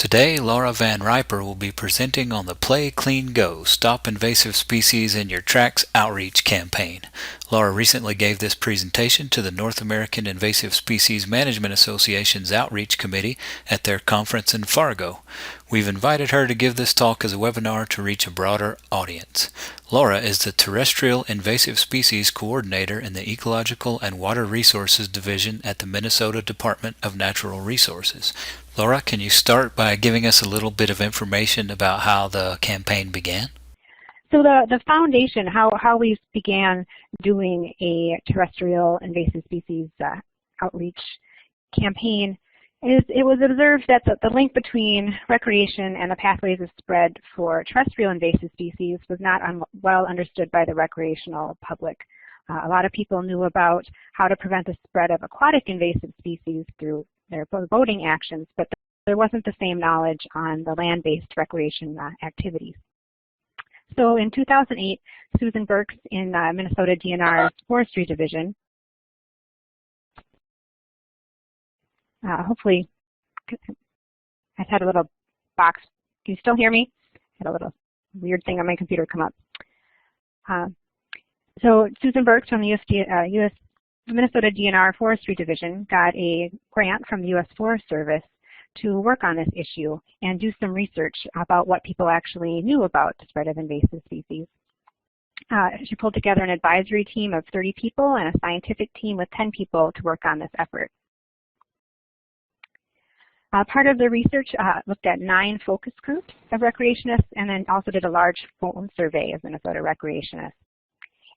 Today, Laura Van Riper will be presenting on the Play Clean Go Stop Invasive Species in Your Tracks outreach campaign. Laura recently gave this presentation to the North American Invasive Species Management Association's Outreach Committee at their conference in Fargo. We've invited her to give this talk as a webinar to reach a broader audience. Laura is the Terrestrial Invasive Species Coordinator in the Ecological and Water Resources Division at the Minnesota Department of Natural Resources. Laura, can you start by giving us a little bit of information about how the campaign began? So the foundation, how we began doing a terrestrial invasive species outreach campaign, is it was observed that the link between recreation and the pathways of spread for terrestrial invasive species was not well understood by the recreational public. A lot of people knew about how to prevent the spread of aquatic invasive species through their boating actions, but there wasn't the same knowledge on the land-based recreation activities. So in 2008, Susan Burks in Minnesota DNR's Forestry Division, hopefully, I had a little box. Can you still hear me? I had a little weird thing on my computer come up. So Susan Burks from the Minnesota DNR Forestry Division got a grant from the U.S. Forest Service to work on this issue and do some research about what people actually knew about the spread of invasive species. She pulled together an advisory team of 30 people and a scientific team with 10 people to work on this effort. Part of the research looked at 9 focus groups of recreationists and then also did a large phone survey of Minnesota recreationists.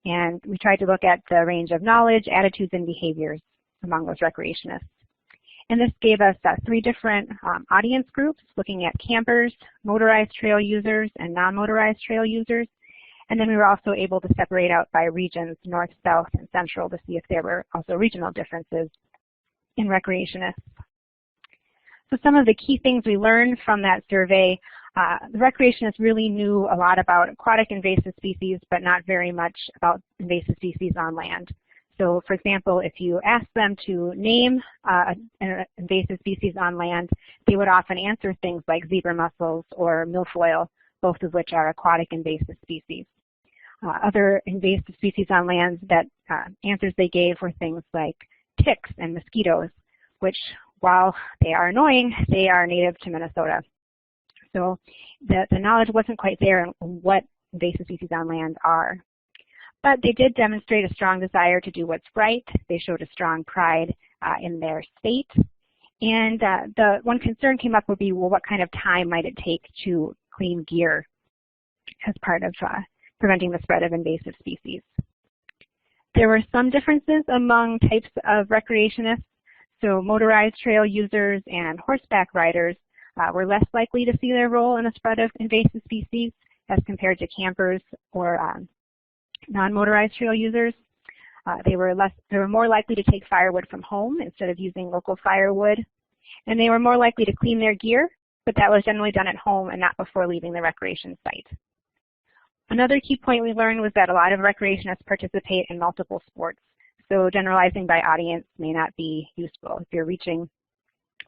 And we tried to look at the range of knowledge, attitudes, and behaviors among those recreationists. And this gave us 3 different audience groups, looking at campers, motorized trail users, and non-motorized trail users. And then we were also able to separate out by regions, north, south, and central, to see if there were also regional differences in recreationists. So some of the key things we learned from that survey, the recreationists really knew a lot about aquatic invasive species, but not very much about invasive species on land. So for example, if you ask them to name an invasive species on land, they would often answer things like zebra mussels or milfoil, both of which are aquatic invasive species. Other invasive species on land that answers they gave were things like ticks and mosquitoes, which while they are annoying, they are native to Minnesota. So the knowledge wasn't quite there on what invasive species on land are. But they did demonstrate a strong desire to do what's right. They showed a strong pride in their state. And the one concern came up would be, well, what kind of time might it take to clean gear as part of preventing the spread of invasive species? There were some differences among types of recreationists. So motorized trail users and horseback riders were less likely to see their role in the spread of invasive species as compared to campers or non-motorized trail users. They were more likely to take firewood from home instead of using local firewood. And they were more likely to clean their gear, but that was generally done at home and not before leaving the recreation site. Another key point we learned was that a lot of recreationists participate in multiple sports. So generalizing by audience may not be useful. If you're reaching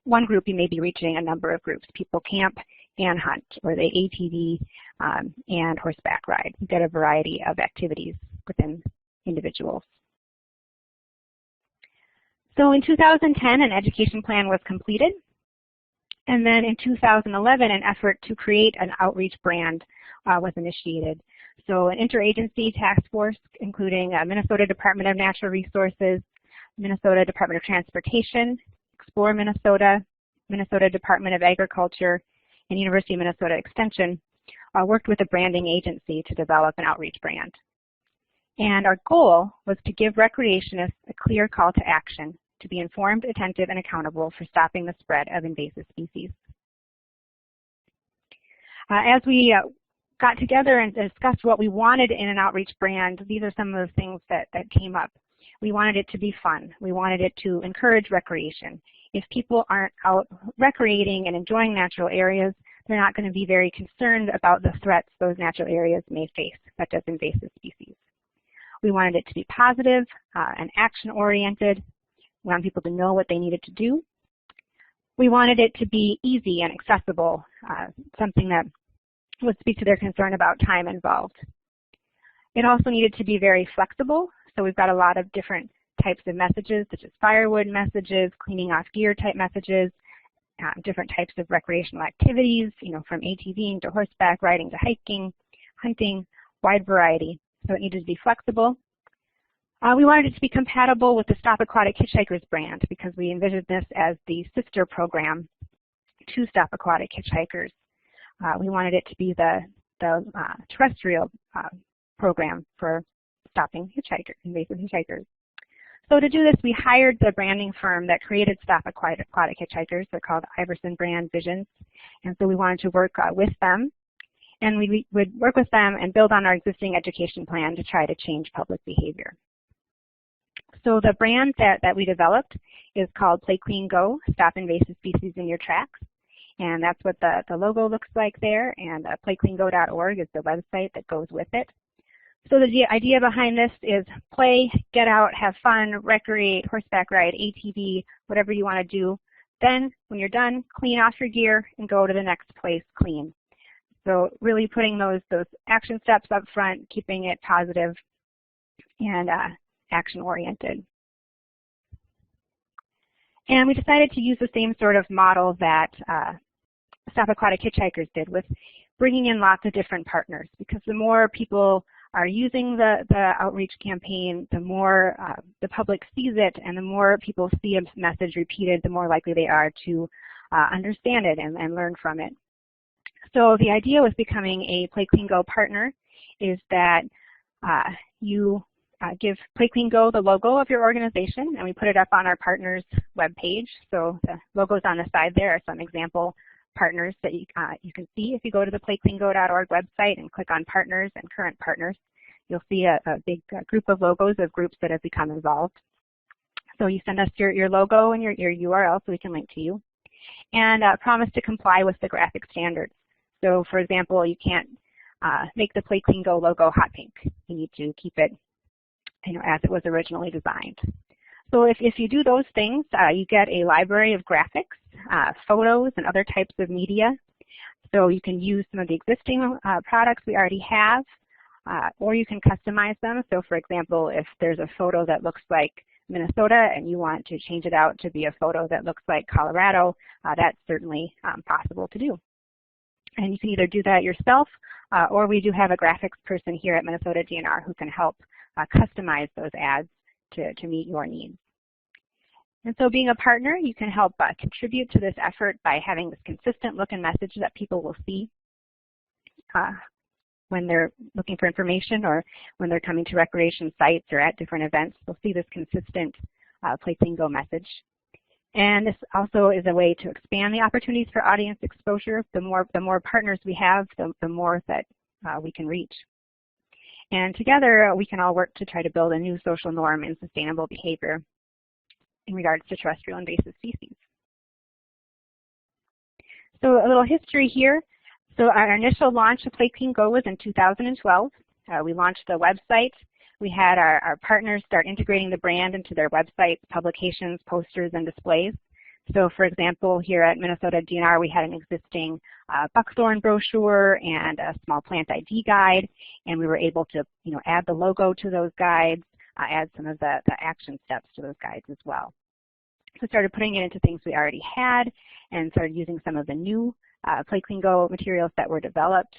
one group, you may be reaching a number of groups. People camp and hunt, or they ATV and horseback ride. You get a variety of activities within individuals. So in 2010, an education plan was completed. And then in 2011, an effort to create an outreach brand was initiated. So an interagency task force, including Minnesota Department of Natural Resources, Minnesota Department of Transportation, Explore Minnesota, Minnesota Department of Agriculture, and University of Minnesota Extension, worked with a branding agency to develop an outreach brand. And our goal was to give recreationists a clear call to action to be informed, attentive, and accountable for stopping the spread of invasive species. As we got together and discussed what we wanted in an outreach brand, these are some of the things that came up. We wanted it to be fun. We wanted it to encourage recreation. If people aren't out recreating and enjoying natural areas, they're not going to be very concerned about the threats those natural areas may face, such as invasive species. We wanted it to be positive and action-oriented. We wanted people to know what they needed to do. We wanted it to be easy and accessible, something that would speak to their concern about time involved. It also needed to be very flexible, so we've got a lot of different types of messages, such as firewood messages, cleaning off gear type messages, different types of recreational activities, from ATVing to horseback riding to hiking, hunting, wide variety. So it needed to be flexible. We wanted it to be compatible with the Stop Aquatic Hitchhikers brand because we envisioned this as the sister program to Stop Aquatic Hitchhikers. We wanted it to be the terrestrial program for stopping invasive hitchhikers. So to do this, we hired the branding firm that created Stop Aquatic Hitchhikers. They're called Iverson Brand Visions. And so we wanted to work with them. And we would work with them and build on our existing education plan to try to change public behavior. So the brand that we developed is called Play Clean Go, Stop Invasive Species in Your Tracks. And that's what the logo looks like there. And playcleango.org is the website that goes with it. So the idea behind this is play, get out, have fun, recreate, horseback ride, ATV, whatever you want to do. Then when you're done, clean off your gear and go to the next place clean. So really putting those action steps up front, keeping it positive and action-oriented. And we decided to use the same sort of model that Stop Aquatic Hitchhikers did with bringing in lots of different partners, because the more people are using the outreach campaign, the more the public sees it, and the more people see a message repeated, the more likely they are to understand it and learn from it. So the idea with becoming a Play Clean Go partner is that you give Play Clean Go the logo of your organization, and we put it up on our partners webpage. So the logos on the side there are some example partners that you can see if you go to the playcleango.org website and click on partners and current partners. You'll see a big group of logos of groups that have become involved. So you send us your logo and your URL so we can link to you, and promise to comply with the graphic standards. So for example, you can't make the Play Clean Go logo hot pink. You need to keep it as it was originally designed. So if you do those things, you get a library of graphics, photos, and other types of media. So you can use some of the existing products we already have, or you can customize them. So for example, if there's a photo that looks like Minnesota and you want to change it out to be a photo that looks like Colorado, that's certainly possible to do. And you can either do that yourself, or we do have a graphics person here at Minnesota DNR who can help customize those ads to meet your needs. And so being a partner, you can help contribute to this effort by having this consistent look and message that people will see when they're looking for information or when they're coming to recreation sites or at different events. They'll see this consistent Play Clean Go message. And this also is a way to expand the opportunities for audience exposure. The more partners we have, the more that we can reach. And together, we can all work to try to build a new social norm in sustainable behavior in regards to terrestrial invasive species. So a little history here. So our initial launch of Play Clean Go was in 2012. We launched the website. We had our partners start integrating the brand into their websites, publications, posters, and displays. So for example, here at Minnesota DNR, we had an existing buckthorn brochure and a small plant ID guide, and we were able to add the logo to those guides, add some of the action steps to those guides as well. So we started putting it into things we already had and started using some of the new Play Clean Go materials that were developed.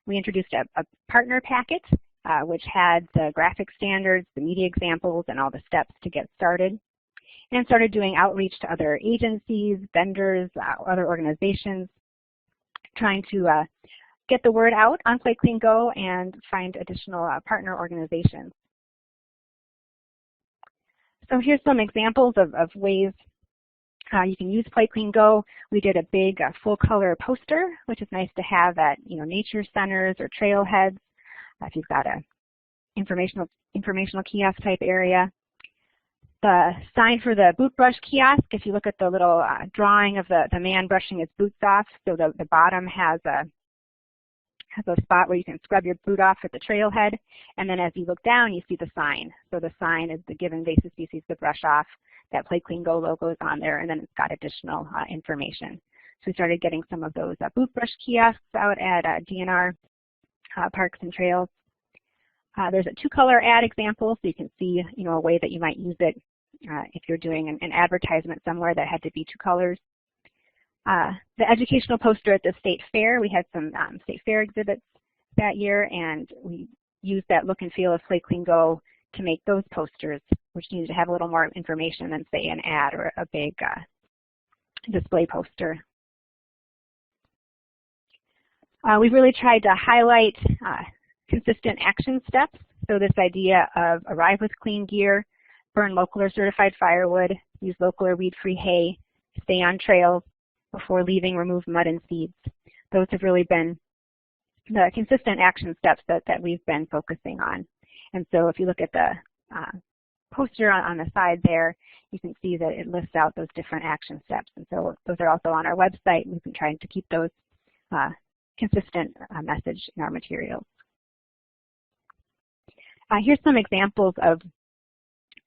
We introduced a partner packet, which had the graphic standards, the media examples, and all the steps to get started, and started doing outreach to other agencies, vendors, other organizations, trying to get the word out on Play Clean Go and find additional partner organizations. So here's some examples of ways you can use Play Clean Go. We did a big full-color poster, which is nice to have at nature centers or trailheads if you've got a informational kiosk type area. The sign for the boot brush kiosk, if you look at the little drawing of the man brushing his boots off, so the bottom has a spot where you can scrub your boot off at the trailhead, and then as you look down, you see the sign. So the sign is the Give Invasive Species the Brush Off that Play Clean Go logo is on there, and then it's got additional information. So we started getting some of those boot brush kiosks out at DNR parks and trails. There's a two-color ad example, so you can see, a way that you might use it if you're doing an advertisement somewhere that had to be two colors. The educational poster at the state fair, we had some state fair exhibits that year, and we used that look and feel of Play Clean Go to make those posters, which needed to have a little more information than, say, an ad or a big display poster. We've really tried to highlight consistent action steps. So this idea of arrive with clean gear, burn local or certified firewood, use local or weed-free hay, stay on trails, before leaving, remove mud and seeds. Those have really been the consistent action steps that we've been focusing on. And so if you look at the poster on the side there, you can see that it lists out those different action steps. And so those are also on our website. We've been trying to keep those consistent message in our materials. Here's some examples of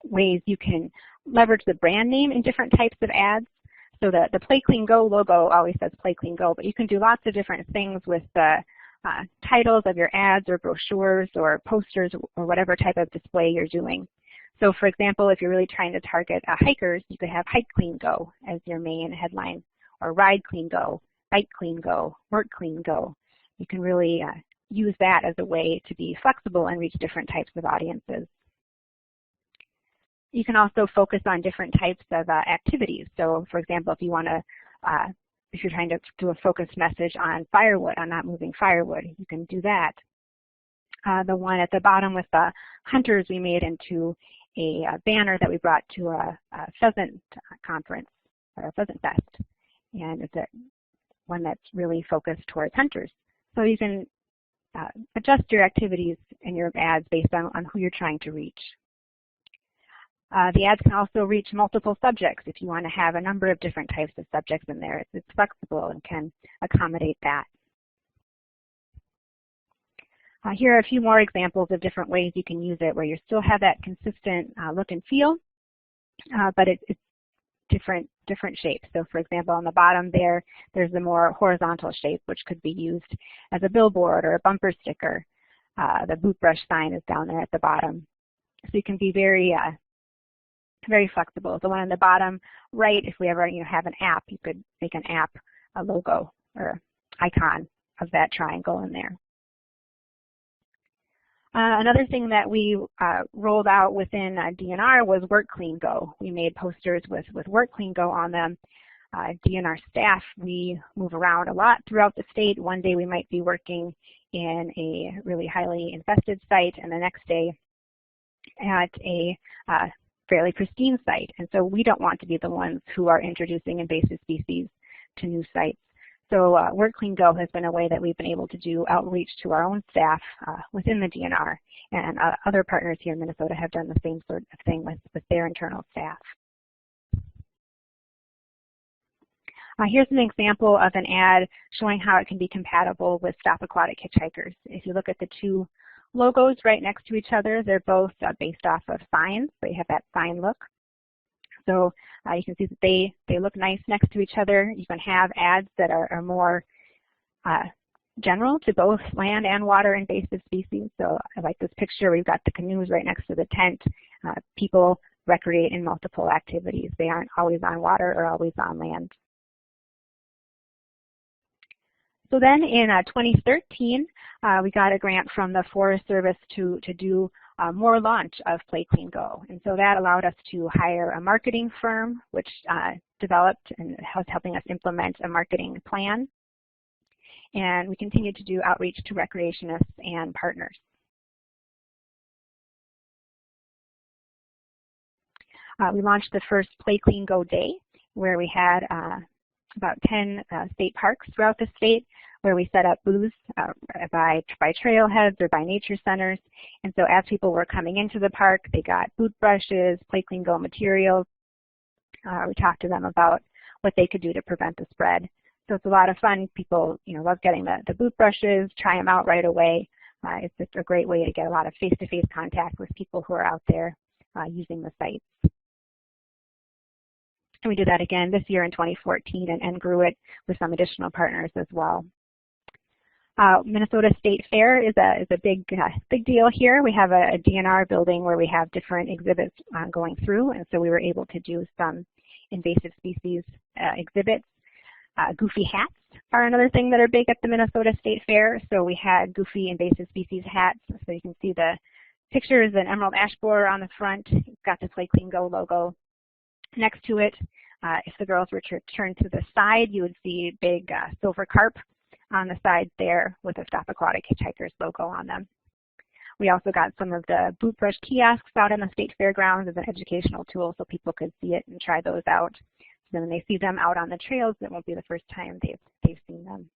ways you can leverage the brand name in different types of ads. So the Play Clean Go logo always says Play Clean Go, but you can do lots of different things with the titles of your ads or brochures or posters or whatever type of display you're doing. So for example, if you're really trying to target hikers, you could have Hike Clean Go as your main headline, or Ride Clean Go, Bike Clean Go, Work Clean Go. You can really use that as a way to be flexible and reach different types of audiences. You can also focus on different types of activities. So for example, if you want to, if you're trying to do a focused message on firewood, on not moving firewood, you can do that. The one at the bottom with the hunters, we made into a banner that we brought to a pheasant conference, or a pheasant fest. And it's one that's really focused towards hunters. So you can adjust your activities and your ads based on who you're trying to reach. The ads can also reach multiple subjects if you want to have a number of different types of subjects in there. It's flexible and can accommodate that. Here are a few more examples of different ways you can use it where you still have that consistent look and feel, but it's different shapes. So for example, on the bottom there's the more horizontal shape, which could be used as a billboard or a bumper sticker. The boot brush sign is down there at the bottom. So you can be very flexible. The one on the bottom right, if we ever have an app, you could make an app a logo or icon of that triangle in there. Another thing that we rolled out within DNR was Work Clean Go. We made posters with Work Clean Go on them. DNR staff, we move around a lot throughout the state. One day we might be working in a really highly infested site, and the next day at a fairly pristine site. And so we don't want to be the ones who are introducing invasive species to new sites. So Work Clean Go has been a way that we've been able to do outreach to our own staff within the DNR, and other partners here in Minnesota have done the same sort of thing with their internal staff. Here's an example of an ad showing how it can be compatible with Stop Aquatic Hitchhikers. If you look at the two logos right next to each other, they're both based off of signs. They have that sign look. So you can see that they look nice next to each other. You can have ads that are more general to both land and water invasive species. So I like this picture. We've got the canoes right next to the tent. People recreate in multiple activities. They aren't always on water or always on land. So then in 2013, we got a grant from the Forest Service to do more launch of Play Clean Go. And so that allowed us to hire a marketing firm, which developed and was helping us implement a marketing plan. And we continue to do outreach to recreationists and partners. We launched the first Play Clean Go Day, where we had about 10 state parks throughout the state, where we set up booths by trailheads or by nature centers. And so as people were coming into the park, they got boot brushes, Play Clean Go materials. We talked to them about what they could do to prevent the spread. So it's a lot of fun. People, love getting the boot brushes, try them out right away. It's just a great way to get a lot of face-to-face contact with people who are out there using the sites. And we did that again this year in 2014 and grew it with some additional partners as well. Minnesota State Fair is a big deal here. We have a DNR building where we have different exhibits going through, and so we were able to do some invasive species exhibits. Goofy hats are another thing that are big at the Minnesota State Fair. So we had goofy invasive species hats. So you can see the pictures, an emerald ash borer on the front. It's got the Play Clean Go logo next to it. If the girls were to turn to the side, you would see big silver carp on the side there with a Stop Aquatic Hitchhikers logo on them. We also got some of the boot brush kiosks out on the state fairgrounds as an educational tool so people could see it and try those out. So then when they see them out on the trails, it won't be the first time they've seen them.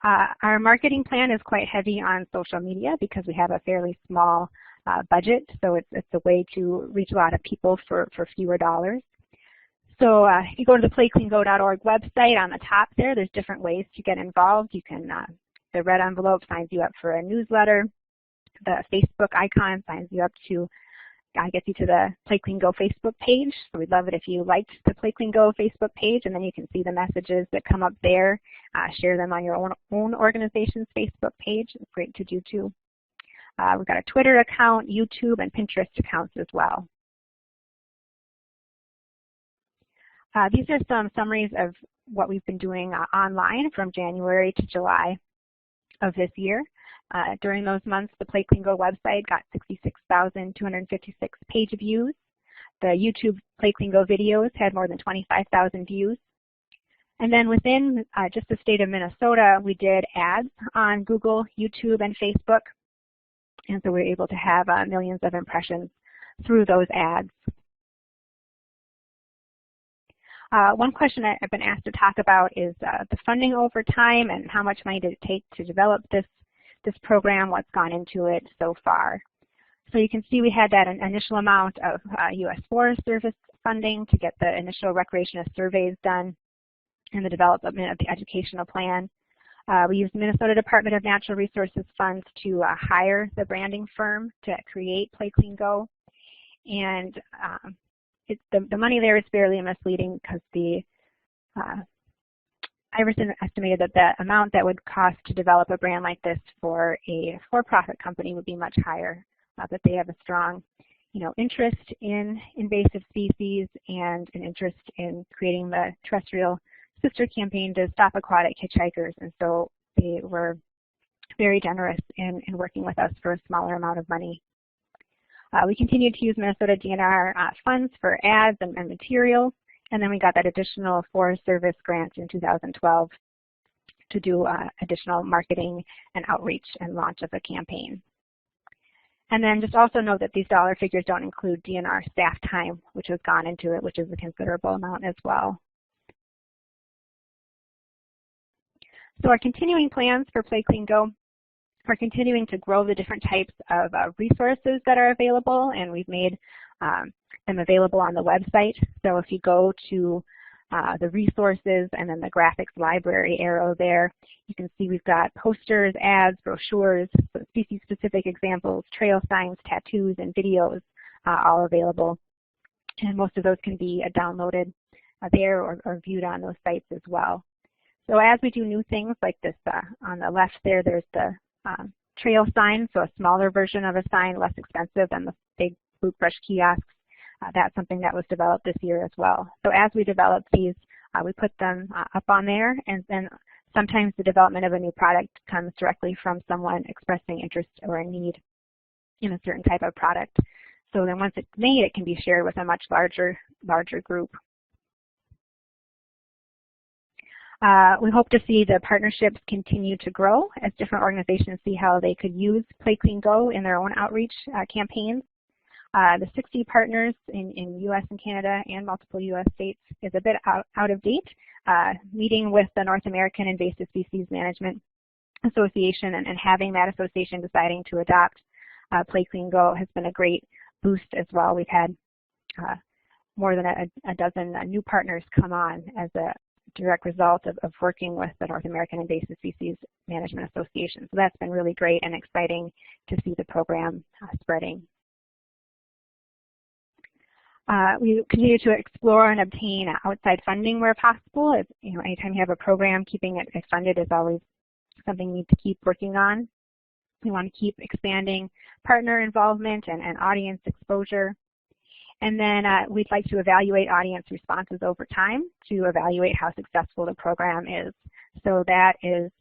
Our marketing plan is quite heavy on social media because we have a fairly small budget, so it's a way to reach a lot of people for fewer dollars. So if you go to the playcleango.org website, on the top there's different ways to get involved. You can, the red envelope signs you up for a newsletter. The Facebook icon signs you up to, gets you to the Play Clean Go Facebook page. So we'd love it if you liked the Play Clean Go Facebook page, and then you can see the messages that come up there. Share them on your own organization's Facebook page. It's great to do too. We've got a Twitter account, YouTube, and Pinterest accounts as well. These are some summaries of what we've been doing online from January to July of this year. During those months, the Play Clean Go website got 66,256 page views. The YouTube Play Clean Go videos had more than 25,000 views. And then within just the state of Minnesota, we did ads on Google, YouTube, and Facebook. And so we were able to have millions of impressions through those ads. One question I've been asked to talk about is the funding over time and how much money did it take to develop this program, what's gone into it so far. So you can see we had that initial amount of U.S. Forest Service funding to get the initial recreationist surveys done and the development of the educational plan. We used the Minnesota Department of Natural Resources funds to hire the branding firm to create Play Clean Go. And the money there is fairly misleading because Iverson estimated that the amount that would cost to develop a brand like this for a for-profit company would be much higher, but they have a strong interest in invasive species and an interest in creating the terrestrial sister campaign to Stop Aquatic Hitchhikers, and so they were very generous in working with us for a smaller amount of money. We continued to use Minnesota DNR funds for ads and materials, and then we got that additional Forest Service grant in 2012 to do additional marketing and outreach and launch of the campaign. And then just also note that these dollar figures don't include DNR staff time, which has gone into it, which is a considerable amount as well. So our continuing plans for Play Clean Go, we're continuing to grow the different types of resources that are available, and we've made them available on the website. So if you go to the resources and then the graphics library arrow there, you can see we've got posters, ads, brochures, species-specific examples, trail signs, tattoos, and videos all available. And most of those can be downloaded there or viewed on those sites as well. So as we do new things like this, on the left there's the trail sign, so a smaller version of a sign, less expensive than the big boot brush kiosks. That's something that was developed this year as well. So as we develop these, we put them up on there, and then sometimes the development of a new product comes directly from someone expressing interest or a need in a certain type of product. So then once it's made, it can be shared with a much larger group. We hope to see the partnerships continue to grow as different organizations see how they could use Play Clean Go in their own outreach campaigns. The 60 partners in U.S. and Canada and multiple U.S. states is a bit out of date. Meeting with the North American Invasive Species Management Association and having that association deciding to adopt Play Clean Go has been a great boost as well. We've had more than a dozen new partners come on as a direct result of working with the North American Invasive Species Management Association. So that's been really great and exciting to see the program spreading. We continue to explore and obtain outside funding where possible. Anytime you have a program, keeping it funded is always something you need to keep working on. We want to keep expanding partner involvement and audience exposure. And then we'd like to evaluate audience responses over time to evaluate how successful the program is. So that is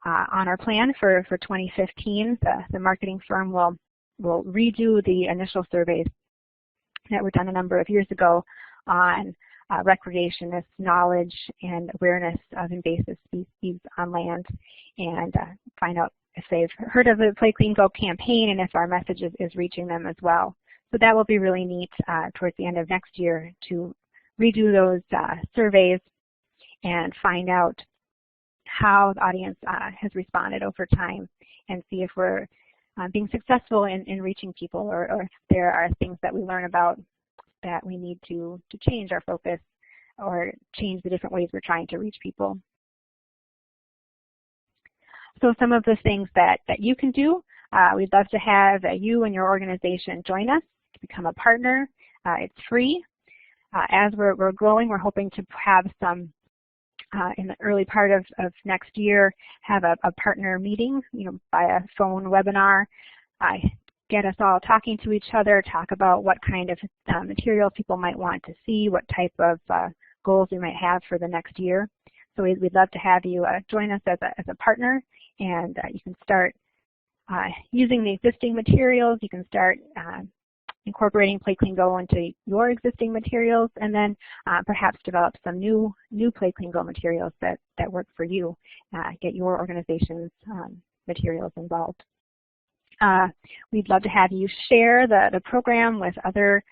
on our plan for 2015. The marketing firm will redo the initial surveys that were done a number of years ago on recreationist knowledge and awareness of invasive species on land, and find out if they've heard of the Play Clean Go campaign and if our message is reaching them as well. So that will be really neat towards the end of next year to redo those surveys and find out how the audience has responded over time and see if we're being successful in reaching people, or if there are things that we learn about that we need to change our focus or change the different ways we're trying to reach people. So some of the things that you can do, we'd love to have you and your organization join us to become a partner. It's free. As we're growing, we're hoping to have some, in the early part of next year, have a partner meeting, by a phone webinar, get us all talking to each other, talk about what kind of material people might want to see, what type of goals we might have for the next year. So we'd love to have you join us as a partner, and you can start using the existing materials. You can start incorporating Play Clean Go into your existing materials, and then perhaps develop some new Play Clean Go materials that work for you. Get your organization's materials involved. We'd love to have you share the program with other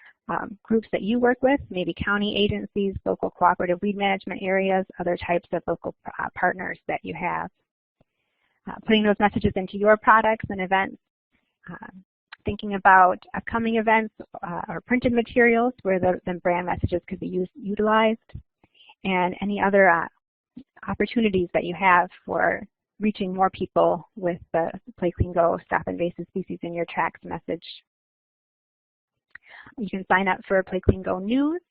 groups that you work with, maybe county agencies, local cooperative weed management areas, other types of local partners that you have. Putting those messages into your products and events. Thinking about upcoming events or printed materials where the brand messages could be utilized, and any other opportunities that you have for reaching more people with the Play Clean Go Stop Invasive Species in Your Tracks message. You can sign up for Play Clean Go News,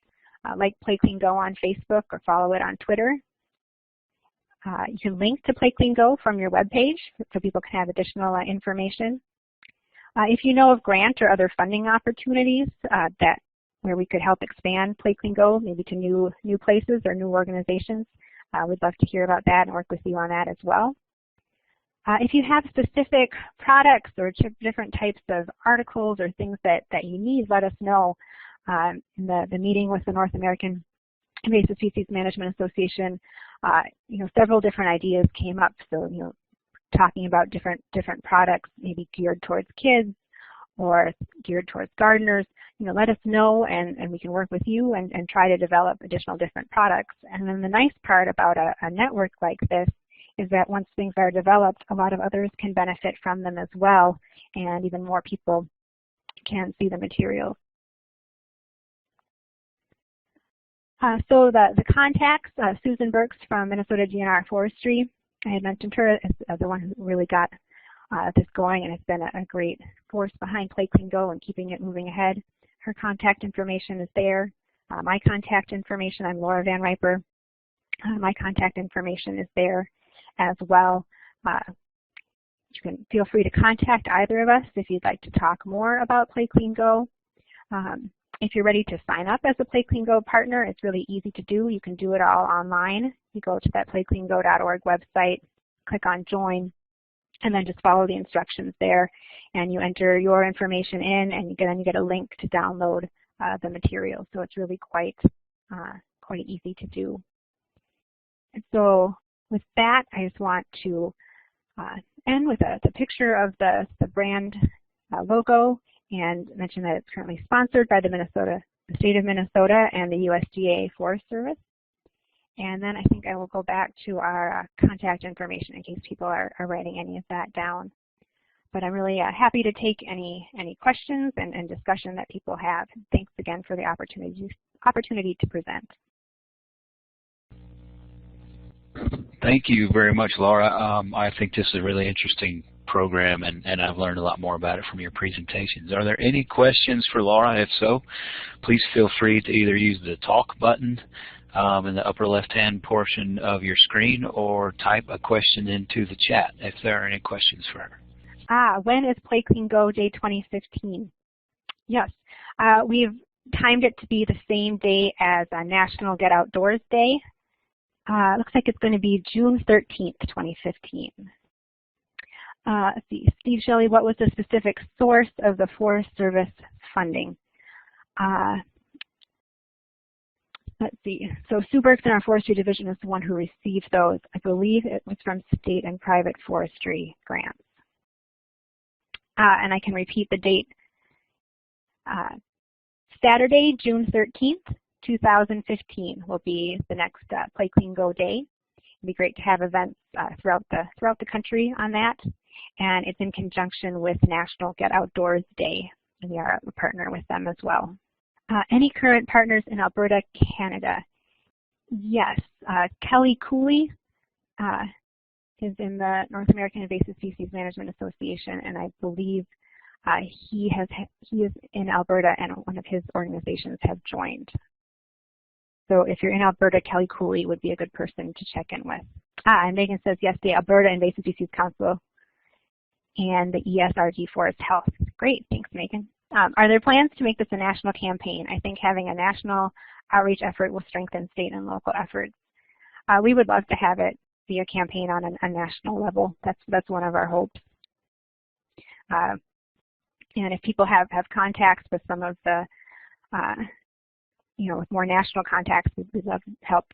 like Play Clean Go on Facebook or follow it on Twitter. You can link to Play Clean Go from your webpage so people can have additional information. If you know of grant or other funding opportunities where we could help expand Play Clean Go, maybe to new places or new organizations, we'd love to hear about that and work with you on that as well. If you have specific products or different types of articles or things that you need, let us know. In the meeting with the North American Invasive Species Management Association, several different ideas came up. So, talking about different products, maybe geared towards kids or geared towards gardeners, let us know, and we can work with you and try to develop additional different products. And then the nice part about a network like this is that once things are developed, a lot of others can benefit from them as well, and even more people can see the materials. So the contacts, Susan Burks from Minnesota GNR Forestry, I had mentioned her as the one who really got this going, and has been a great force behind Play Clean Go and keeping it moving ahead. Her contact information is there. My contact information, I'm Laura Van Riper. My contact information is there as well. You can feel free to contact either of us if you'd like to talk more about Play Clean Go. If you're ready to sign up as a Play Clean Go partner, it's really easy to do. You can do it all online. You go to that playcleango.org website, click on Join, and then just follow the instructions there, and you enter your information in, and then you get a link to download the material. So it's really quite easy to do. And so with that, I just want to end with the picture of the brand logo, and mention that it's currently sponsored by the state of Minnesota and the USDA Forest Service. And then I think I will go back to our contact information in case people are writing any of that down. But I'm really happy to take any questions and discussion that people have. Thanks again for the opportunity to present. Thank you very much, Laura. I think this is a really interesting program, and I've learned a lot more about it from your presentations. Are there any questions for Laura? If so, please feel free to either use the talk button in the upper left-hand portion of your screen or type a question into the chat if there are any questions for her. When is Play Clean Go Day 2015? Yes, we've timed it to be the same day as National Get Outdoors Day. Looks like it's going to be June 13th, 2015. Let's see, Steve Shelley, what was the specific source of the Forest Service funding? Let's see, so Sue Burks in our Forestry Division is the one who received those. I believe it was from state and private forestry grants. And I can repeat the date. Saturday, June 13th, 2015 will be the next Play Clean Go Day. It'd be great to have events throughout the country on that. And it's in conjunction with National Get Outdoors Day. And we are a partner with them as well. Any current partners in Alberta, Canada? Yes, Kelly Cooley is in the North American Invasive Species Management Association, and I believe he is in Alberta, and one of his organizations have joined. So if you're in Alberta, Kelly Cooley would be a good person to check in with. And Megan says, yes, the Alberta Invasive Species Council and the ESRG Forest Health. Great, thanks, Megan. Are there plans to make this a national campaign? I think having a national outreach effort will strengthen state and local efforts. We would love to have it be a campaign on a national level. That's one of our hopes. And if people have contacts with some of the, with more national contacts, we'd love to help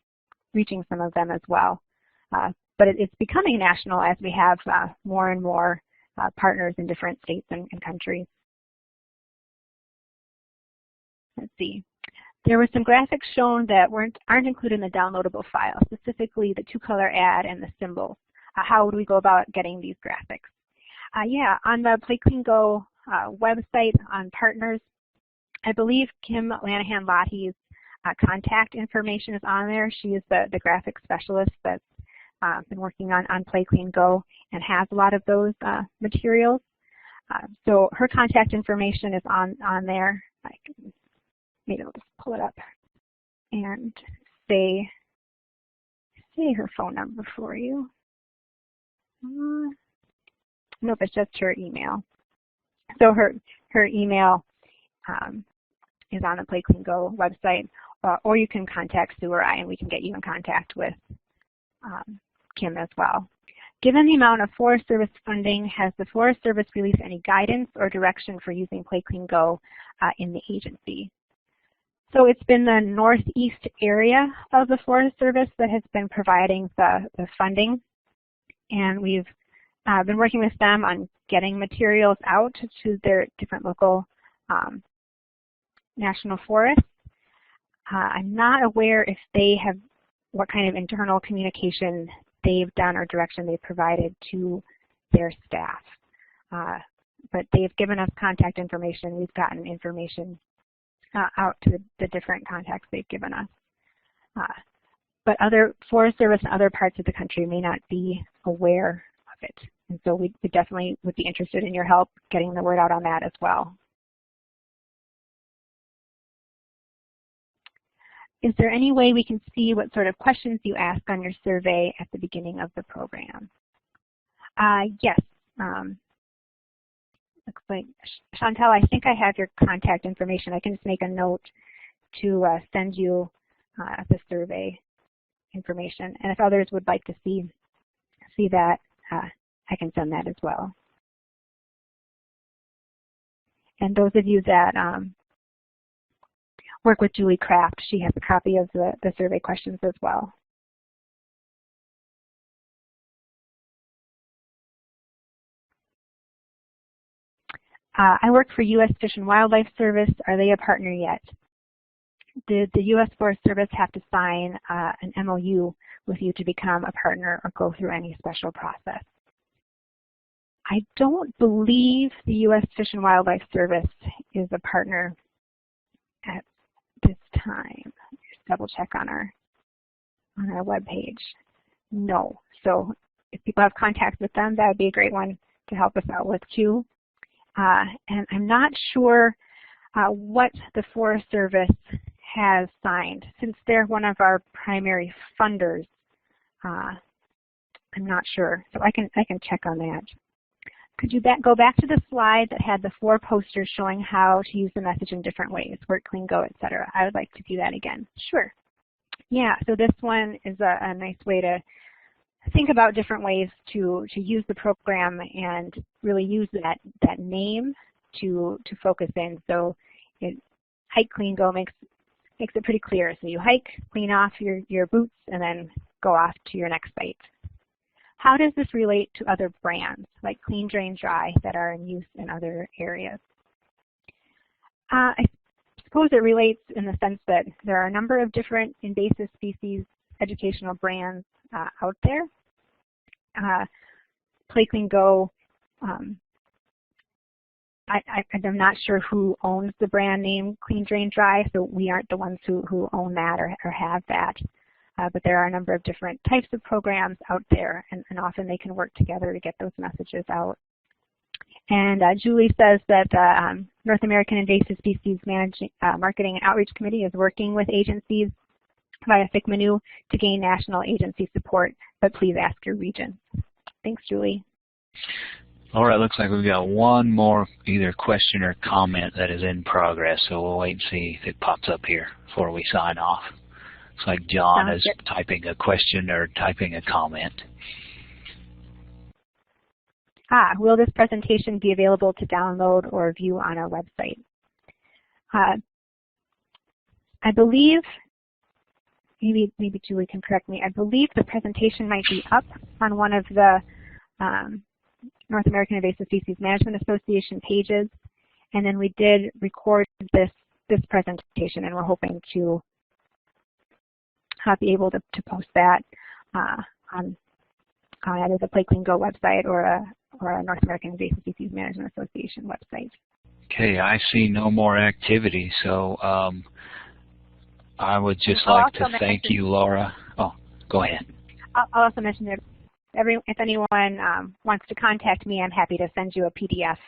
reaching some of them as well. But it's becoming national as we have more and more partners in different states and countries. Let's see. There were some graphics shown that aren't included in the downloadable file, specifically the two-color ad and the symbols. How would we go about getting these graphics? Yeah, on the Play Clean Go website on partners, I believe Kim Lanahan-Lottie's contact information is on there. She is the graphic specialist that's been working on Play Clean Go and has a lot of those materials. So her contact information is on there. Maybe I'll just pull it up and say her phone number for you. Nope, it's just her email. So her email is on the Play Clean Go website, or you can contact Sue or I, and we can get you in contact with Kim as well. Given the amount of Forest Service funding, has the Forest Service released any guidance or direction for using Play Clean Go in the agency? So it's been the northeast area of the Forest Service that has been providing the funding, and we've been working with them on getting materials out to their different local national forests. I'm not aware if they have, what kind of internal communication they've done or direction they've provided to their staff. But they've given us contact information. We've gotten information out to the different contacts they've given us. But other Forest Service and other parts of the country may not be aware of it. And so we definitely would be interested in your help getting the word out on that as well. Is there any way we can see what sort of questions you ask on your survey at the beginning of the program? Yes. Looks like, Chantel, I think I have your contact information. I can just make a note to send you the survey information. And if others would like to see that, I can send that as well. And those of you that work with Julie Kraft, she has a copy of the survey questions as well. I work for U.S. Fish and Wildlife Service. Are they a partner yet? Did the U.S. Forest Service have to sign an MOU with you to become a partner or go through any special process? I don't believe the U.S. Fish and Wildlife Service is a partner at this time. Just double check on our web page. No. So if people have contact with them, that would be a great one to help us out with too. And I'm not sure what the Forest Service has signed. Since they're one of our primary funders, I'm not sure. So I can check on that. Could you go back to the slide that had the 4 posters showing how to use the message in different ways, Work Clean Go, etc. I would like to do that again. Sure. Yeah, so this one is a nice way to think about different ways to use the program and really use that name to focus in. So Hike, Clean, Go makes it pretty clear. So you hike, clean off your boots, and then go off to your next site. How does this relate to other brands like Clean, Drain, Dry that are in use in other areas? I suppose it relates in the sense that there are a number of different invasive species educational brands out there. Play Clean Go, I'm not sure who owns the brand name Clean, Drain, Dry, so we aren't the ones who own that or have that. But there are a number of different types of programs out there, and often they can work together to get those messages out. And Julie says that North American Invasive Species Marketing and Outreach Committee is working with agencies via FCMNU to gain national agency support, but please ask your region. Thanks, Julie. All right, looks like we've got one more either question or comment that is in progress, so we'll wait and see if it pops up here before we sign off. Looks like John is typing a question or typing a comment. Will this presentation be available to download or view on our website? I believe, maybe Julie can correct me, I believe the presentation might be up on one of the North American Invasive Species Management Association pages, and then we did record this presentation, and we're hoping to be able to post that on either the Play Clean Go website or a North American Invasive Species Management Association website. Okay, I see no more activity, so I would just like to thank you, Laura. Oh, go ahead. I'll also mention that if anyone wants to contact me, I'm happy to send you a PDF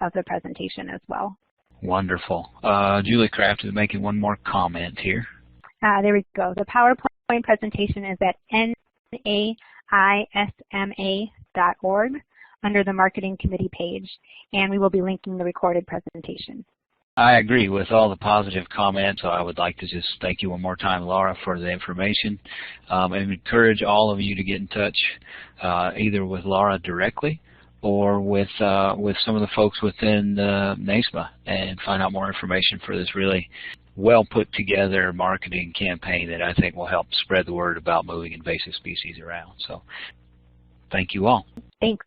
of the presentation as well. Wonderful. Julie Kraft is making one more comment here. There we go. The PowerPoint presentation is at naisma.org under the Marketing Committee page, and we will be linking the recorded presentation. I agree with all the positive comments. So I would like to just thank you one more time, Laura, for the information, and encourage all of you to get in touch either with Laura directly or with some of the folks within NAISMA and find out more information for this really well put together marketing campaign that I think will help spread the word about moving invasive species around. So thank you all. Thanks.